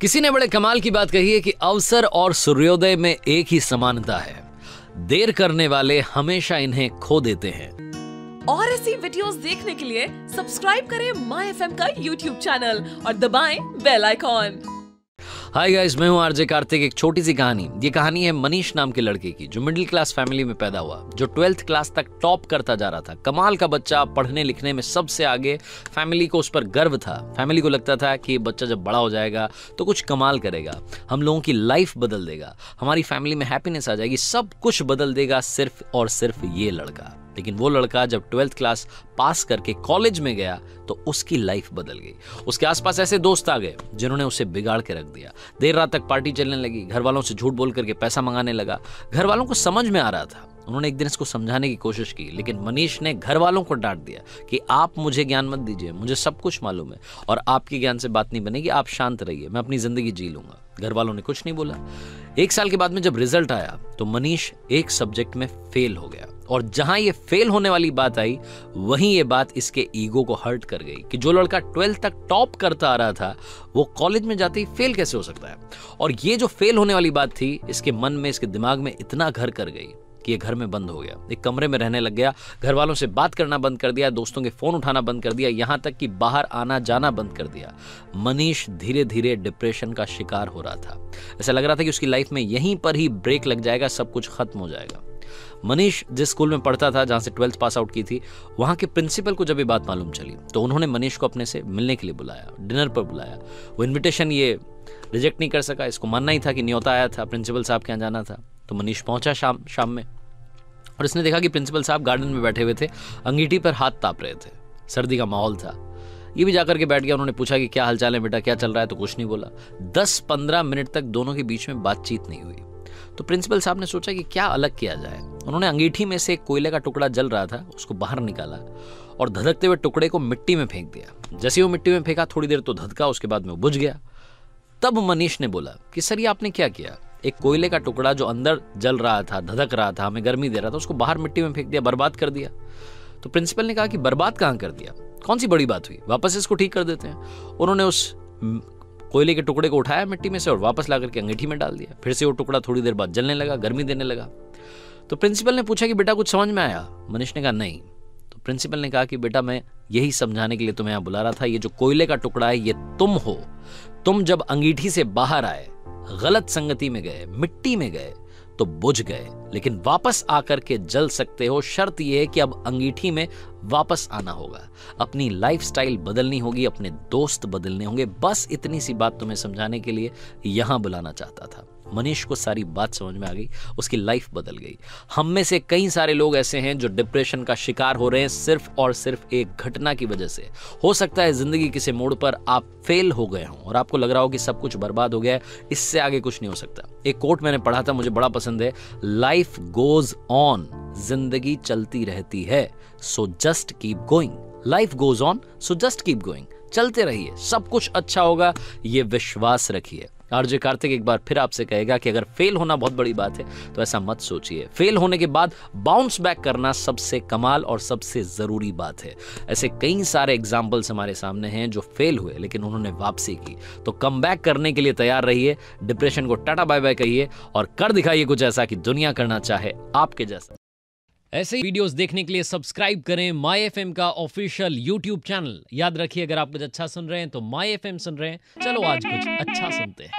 किसी ने बड़े कमाल की बात कही है कि अवसर और सूर्योदय में एक ही समानता है। देर करने वाले हमेशा इन्हें खो देते हैं। और ऐसी वीडियोस देखने के लिए सब्सक्राइब करें माय एफएम का यूट्यूब चैनल और दबाएं बेल आइकॉन। हाय गाइस, मैं हूं आरजे कार्तिक। एक छोटी सी कहानी। ये कहानी है मनीष नाम के लड़के की, जो मिडिल क्लास फैमिली में पैदा हुआ, जो 12th क्लास तक टॉप करता जा रहा था। कमाल का बच्चा, पढ़ने लिखने में सबसे आगे। फैमिली को उस पर गर्व था। फैमिली को लगता था कि ये बच्चा जब बड़ा हो जाएगा तो कुछ कमाल करेगा, हम लोगों की लाइफ बदल देगा, हमारी फैमिली में हैप्पीनेस आ जाएगी, सब कुछ बदल देगा सिर्फ और सिर्फ ये लड़का। लेकिन वो लड़का जब 12th क्लास पास करके कॉलेज में गया तो उसकी लाइफ बदल गई। उसके आसपास ऐसे दोस्त आ गए जिन्होंने उसे बिगाड़ के रख दिया। देर रात तक पार्टी चलने लगी, घर वालों से झूठ बोल करके पैसा मंगाने लगा। घर वालों को समझ में आ रहा था। उन्होंने एक दिन इसको समझाने की कोशिश की, लेकिन मनीष ने घर वालों को डांट दिया कि आप मुझे ज्ञान मत दीजिए, मुझे सब कुछ मालूम है और आपके ज्ञान से बात नहीं बनेगी, आप शांत रहिए, मैं अपनी जिंदगी जी लूंगा। घर वालों ने कुछ नहीं बोला। 1 साल के बाद में जब रिजल्ट आया तो मनीष एक सब्जेक्ट में फेल हो गया, और जहां ये फेल होने वाली बात आई वहीं ये बात इसके ईगो को हर्ट कर गई कि जो लड़का 12th तक टॉप करता आ रहा था वो कॉलेज में जाते ही फेल कैसे हो सकता है। और ये जो फेल होने वाली बात थी इसके मन में, इसके दिमाग में इतना घर कर गई कि ये घर में बंद हो गया, एक कमरे में रहने लग गया, घर वालों से बात करना बंद कर दिया, दोस्तों के फोन उठाना बंद कर दिया, यहां तक कि बाहर आना जाना बंद कर दिया। मनीष धीरे धीरे डिप्रेशन का शिकार हो रहा था। ऐसा लग रहा था कि उसकी लाइफ में यहीं पर ही ब्रेक लग जाएगा, सब कुछ खत्म हो जाएगा। मनीष जिस स्कूल में पढ़ता था, जहां से 12th पास आउट की थी, वहां के प्रिंसिपल को जब ये बात मालूम चली तो उन्होंने मनीष को अपने से मिलने के लिए बुलाया, डिनर पर बुलाया। वो इन्विटेशन ये रिजेक्ट नहीं कर सका, इसको मानना ही था कि न्योता आया था, प्रिंसिपल साहब के यहाँ जाना था। तो मनीष पहुंचा शाम में, और इसने देखा कि प्रिंसिपल साहब गार्डन में बैठे हुए थे, अंगीठी पर हाथ ताप रहे थे। सर्दी का माहौल था। ये भी जाकर के बैठ गया। उन्होंने पूछा कि क्या हालचाल है बेटा, क्या चल रहा है, तो कुछ नहीं बोला। 10-15 मिनट तक दोनों के बीच में बातचीत नहीं हुई। तो प्रिंसिपल साहब ने सोचा कि क्या अलग किया जाए। उन्होंने अंगीठी में से एक कोयले का टुकड़ा जल रहा था, उसको बाहर निकाला और धधकते हुए टुकड़े को मिट्टी में फेंक दिया। जैसे वो मिट्टी में फेंका, थोड़ी देर तो धधका, उसके बाद में वो बुझ गया। तब मनीष ने बोला कि सर ये आपने क्या किया, एक कोयले का टुकड़ा जो अंदर जल रहा था, धधक रहा था, हमें गर्मी दे रहा था, उसको बाहर मिट्टी में फेंक दिया, बर्बाद कर दिया। तो प्रिंसिपल ने कहा कि बर्बाद कहां कर दिया, कौन सी बड़ी बात हुई, वापस इसको ठीक कर देते हैं। उन्होंने उस कोयले के टुकड़े को उठाया मिट्टी में से और वापस ला करके अंगीठी में डाल दिया। फिर से वो टुकड़ा थोड़ी देर बाद जलने लगा, गर्मी देने लगा। तो प्रिंसिपल ने पूछा कि बेटा कुछ समझ में आया? मनीष ने कहा नहीं। तो प्रिंसिपल ने कहा कि बेटा मैं यही समझाने के लिए तुम्हें यहां बुला रहा था, ये जो कोयले का टुकड़ा है ये तुम हो। तुम जब अंगीठी से बाहर आए, गलत संगति में गए, मिट्टी में गए तो बुझ गए, लेकिन वापस आकर के जल सकते हो। शर्त यह है कि अब अंगीठी में वापस आना होगा, अपनी लाइफस्टाइल बदलनी होगी, अपने दोस्त बदलने होंगे। बस इतनी सी बात तुम्हें समझाने के लिए यहां बुलाना चाहता था। मनीष को सारी बात समझ में आ गई, उसकी लाइफ बदल गई। हम में से कई सारे लोग ऐसे हैं जो डिप्रेशन का शिकार हो रहे हैं सिर्फ और सिर्फ एक घटना की वजह से। हो सकता है जिंदगी किसी मोड़ पर आप फेल हो गए हों और आपको लग रहा हो कि सब कुछ बर्बाद हो गया है, इससे आगे कुछ नहीं हो सकता। एक कोट मैंने पढ़ा था, मुझे बड़ा पसंद है, लाइफ गोज ऑन, जिंदगी चलती रहती है, so just keep going. Life goes on, so just keep going. चलते रहिए, सब कुछ अच्छा होगा, ये विश्वास रखिए। आरजे कार्तिक एक बार फिर आपसे कहेगा कि अगर फेल होना बहुत बड़ी बात है तो ऐसा मत सोचिए। फेल होने के बाद बाउंस बैक करना सबसे कमाल और सबसे जरूरी बात है। ऐसे कई सारे एग्जाम्पल्स हमारे सामने हैं जो फेल हुए लेकिन उन्होंने वापसी की। तो कम बैक करने के लिए तैयार रहिए, डिप्रेशन को टाटा बाय बाय कहिए और कर दिखाइए कुछ ऐसा कि दुनिया करना चाहे आपके जैसा। ऐसे वीडियोस देखने के लिए सब्सक्राइब करें माय एफएम का ऑफिशियल यूट्यूब चैनल। याद रखिए, अगर आप कुछ अच्छा सुन रहे हैं तो माय एफएम सुन रहे हैं। चलो आज कुछ अच्छा सुनते हैं।